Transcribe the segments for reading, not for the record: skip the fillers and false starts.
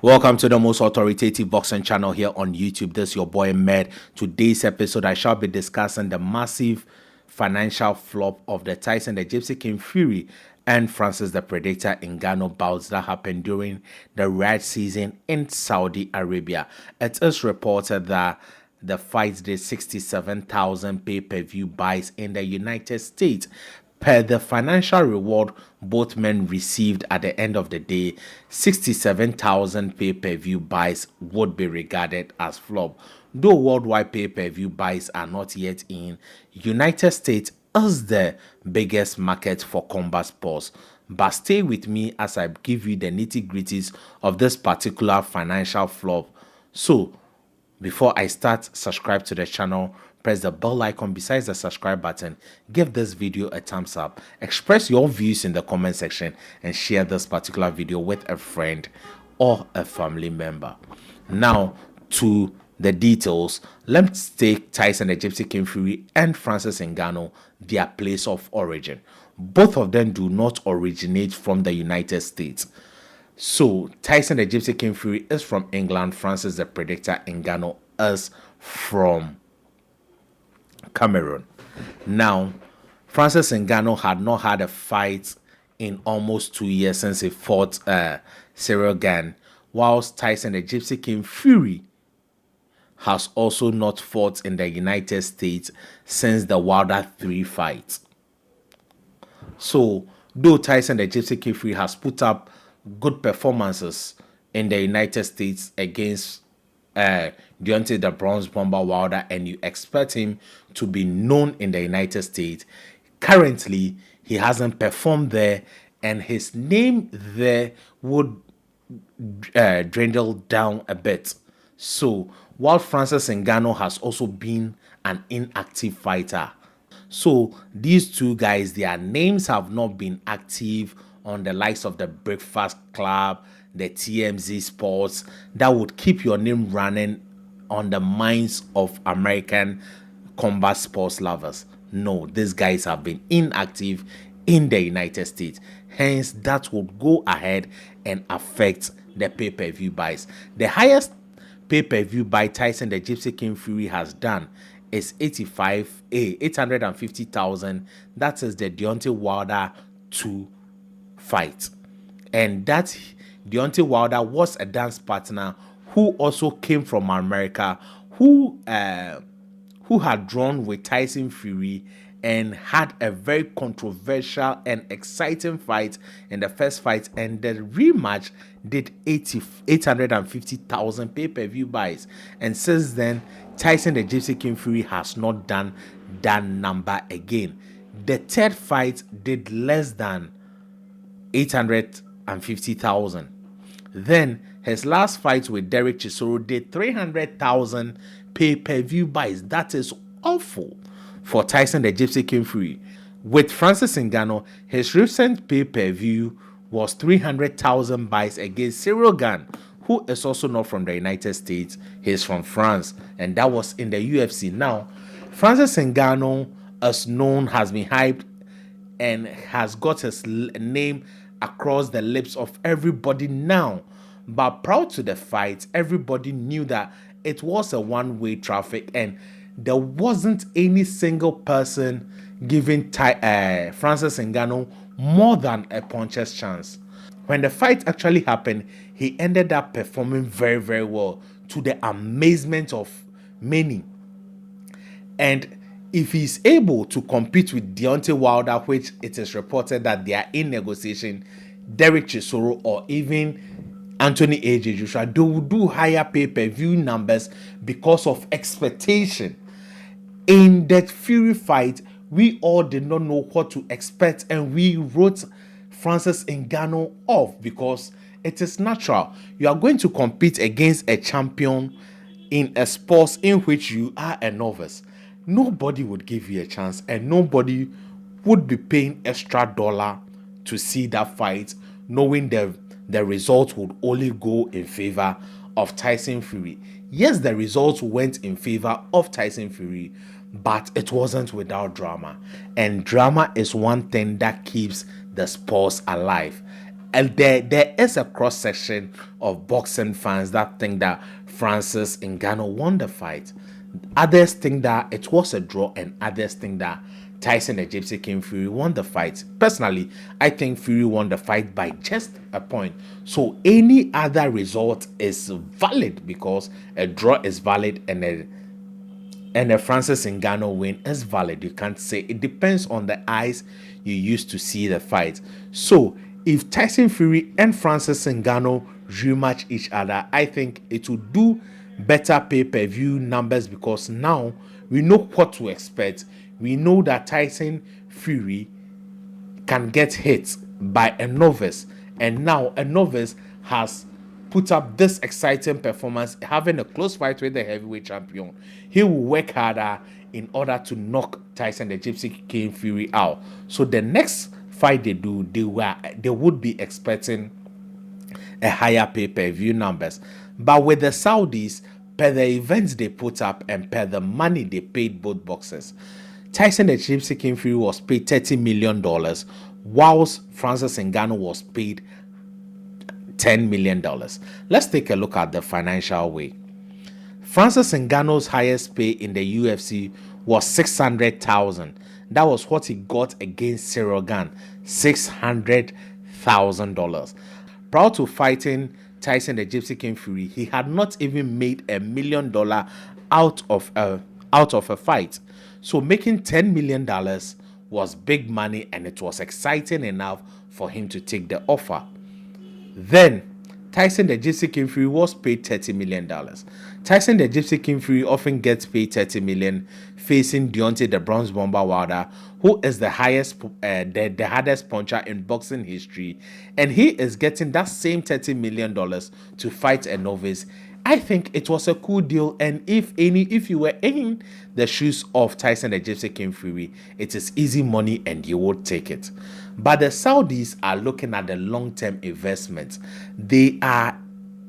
Welcome to the most authoritative boxing channel here on YouTube. This is your boy Med. Today's episode, I shall be discussing the massive financial flop of the Tyson the Gypsy King Fury and Francis the Predator Ngannou bouts that happened during the RIYADH season in Saudi Arabia. It is reported that the fights did 67,000 pay-per-view buys in the United States. Per the financial reward both men received at the end of the day, 67,000 pay-per-view buys would be regarded as flop. Though worldwide pay-per-view buys are not yet in, United States is the biggest market for combat sports. But stay with me as I give you the nitty-gritties of this particular financial flop. So, before I start, subscribe to the channel, press the bell icon besides the subscribe button, give this video a thumbs up, express your views in the comment section, and share this particular video with a friend or a family member. Now, to the details, let's take Tyson the Gypsy King Fury and Francis Ngannou, their place of origin. Both of them do not originate from the United States. So, Tyson the Gypsy King Fury is from England. Francis the Predator Ngannou is from Cameroon. Now, Francis Ngannou had not had a fight in almost 2 years since he fought Cyril Gane, whilst Tyson the Gypsy King Fury has also not fought in the United States since the Wilder 3 fight. So, though Tyson the Gypsy King Fury has put up good performances in the United States against Deontay the Bronze Bomber Wilder, and you expect him to be known in the United States, currently he hasn't performed there, and his name there would dwindle down a bit. So, while Francis Ngannou has also been an inactive fighter, so these two guys, their names have not been active on the likes of the Breakfast Club, the TMZ Sports, that would keep your name running on the minds of American combat sports lovers. No, these guys have been inactive in the United States. Hence, that would go ahead and affect the pay-per-view buys. The highest pay-per-view buy Tyson the Gypsy King Fury has done is 850,000. That is the Deontay Wilder 2 fight, and that Deontay Wilder was a dance partner who also came from America, who had drawn with Tyson Fury and had a very controversial and exciting fight in the first fight, and the rematch did 850,000 pay-per-view buys, and since then Tyson the Gypsy King Fury has not done that number again. The third fight did less than 850,000. Then his last fight with Derek Chisoro did 300,000 pay-per-view buys. That is awful for Tyson the Gypsy King Fury. With Francis Ngannou, his recent pay-per-view was 300,000 buys against Cyril Gane, who is also not from the United States. He's from France, and that was in the UFC. Now, Francis Ngannou, as known, has been hyped and has got his name across the lips of everybody now. But prior to the fight, everybody knew that it was a one-way traffic, and there wasn't any single person giving Francis Ngannou more than a puncher's chance. When the fight actually happened, he ended up performing very, very well, to the amazement of many. And if he's able to compete with Deontay Wilder, which it is reported that they are in negotiation, Derek Chisoro, or even Anthony A.J. Joshua, they will do higher pay-per-view numbers because of expectation. In that Fury fight, we all did not know what to expect, and we wrote Francis Ngannou off because it is natural. You are going to compete against a champion in a sport in which you are a novice. Nobody would give you a chance, and nobody would be paying extra dollar to see that fight, knowing the result would only go in favor of Tyson Fury. Yes, the results went in favor of Tyson Fury, but it wasn't without drama. And drama is one thing that keeps the sports alive. And there is a cross section of boxing fans that think that Francis Ngannou won the fight. Others think that it was a draw, and others think that Tyson the Gypsy King Fury won the fight. Personally, I think Fury won the fight by just a point. So any other result is valid, because a draw is valid and a Francis Ngannou win is valid. You can't say. It depends on the eyes you use to see the fight. So if Tyson Fury and Francis Ngannou rematch each other, I think it will do better pay-per-view numbers, because now we know what to expect. We know that Tyson Fury can get hit by a novice, and now a novice has put up this exciting performance, having a close fight with the heavyweight champion. He will work harder in order to knock Tyson the Gypsy King Fury out. So the next fight they do, they would be expecting a higher pay-per-view numbers. But with the Saudis, per the events they put up and per the money they paid both boxers, Tyson the Gypsy King Fury was paid $30 million, whilst Francis Ngannou was paid $10 million. Let's take a look at the financial way. Francis Ngannou's highest pay in the UFC was $600,000. That was what he got against Cyril Gane, $600,000. Prior to fighting Tyson the Gypsy King Fury, he had not even made $1 million out of a fight. So making $10 million was big money, and it was exciting enough for him to take the offer. Then Tyson the Gypsy King Fury was paid $30 million. Tyson the Gypsy King Fury often gets paid $30 million facing Deontay the Bronze Bomber Wilder, who is the hardest puncher in boxing history, and he is getting that same $30 million to fight a novice. I think it was a cool deal, and if you were in the shoes of Tyson the Gypsy King Fury, it is easy money and you would take it. But the Saudis are looking at the long-term investment. They are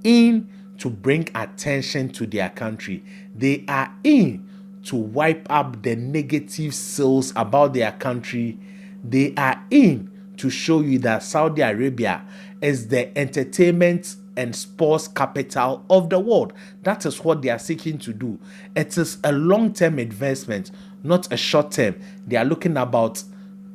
in to bring attention to their country. They are in to wipe up the negative sales about their country. They are in to show you that Saudi Arabia is the entertainment and sports capital of the world. That is what they are seeking to do. It is a long-term investment, not a short-term. They are looking about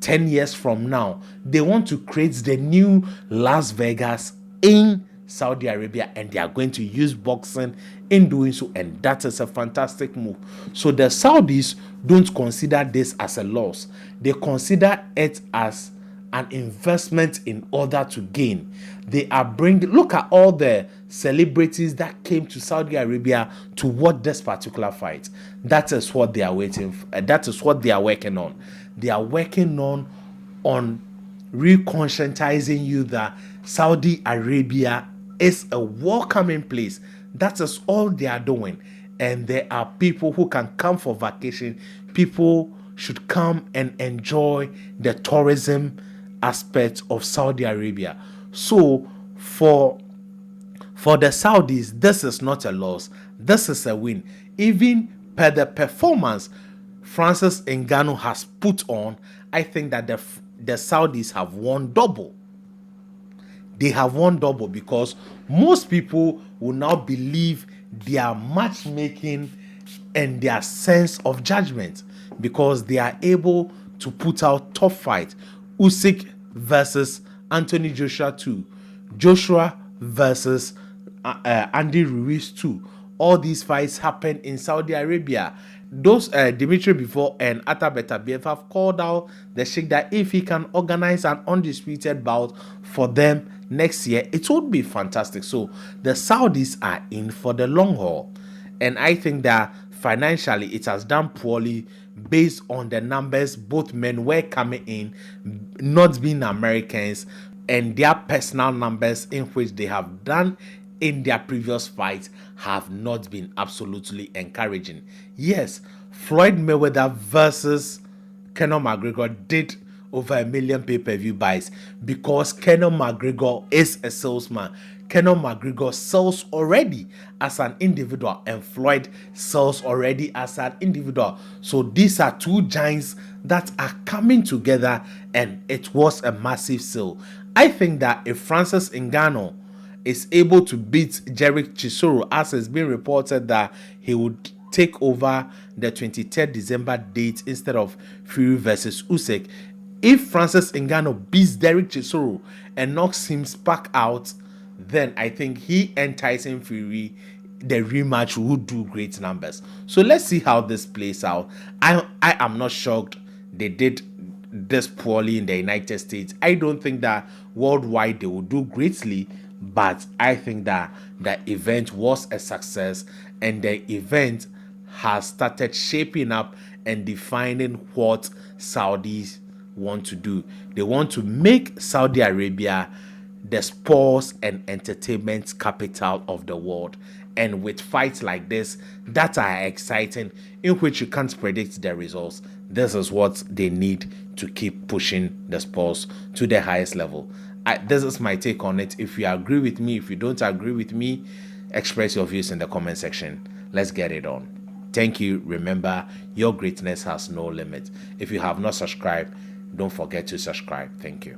10 years from now. They want to create the new Las Vegas in Saudi Arabia, and they are going to use boxing in doing so, and that is a fantastic move. So the Saudis don't consider this as a loss. They consider it as an investment in order to gain. They are bringing, look at all the celebrities that came to Saudi Arabia to watch this particular fight. That is what they are waiting for. That is what they are working on. They are working on reconscientizing you that Saudi Arabia is a welcoming place. That is all they are doing. And there are people who can come for vacation. People should come and enjoy the tourism aspect of Saudi Arabia. So for the Saudis, this is not a loss. This is a win. Even per the performance Francis Ngannou has put on, I think that the Saudis have won double. They have won double, because most people will now believe their matchmaking and their sense of judgment, because they are able to put out top fight. Usyk versus Anthony Joshua 2, Joshua versus Andy Ruiz 2. All these fights happen in Saudi Arabia. Those Dimitri Bivol and Atabetabev have called out the Sheikh that if he can organize an undisputed bout for them next year, it would be fantastic. So the Saudis are in for the long haul, and I think that financially it has done poorly based on the numbers both men were coming in, not being Americans, and their personal numbers in which they have done in their previous fights have not been absolutely encouraging. Yes, Floyd Mayweather versus Conor McGregor did over 1 million pay-per-view buys, because Conor McGregor is a salesman. Conor McGregor sells already as an individual, and Floyd sells already as an individual. So these are two giants that are coming together, and it was a massive sale. I think that if Francis Ngannou is able to beat Derek Chisoro, as has been reported that he would take over the 23rd December date instead of Fury versus Usyk. If Francis Ngannou beats Derek Chisoro and knocks him back out, then I think he and Tyson Fury, the rematch, would do great numbers. So let's see how this plays out. I am not shocked they did this poorly in the United States. I don't think that worldwide they will do greatly, but I think that the event was a success, and the event has started shaping up and defining what Saudis want to do. They want to make Saudi Arabia the sports and entertainment capital of the world. And with fights like this that are exciting, in which you can't predict the results, this is what they need to keep pushing the sports to the highest level. This is my take on it. If you agree with me, if you don't agree with me, express your views in the comment section. Let's get it on. Thank you. Remember, your greatness has no limit. If you have not subscribed, don't forget to subscribe. Thank you.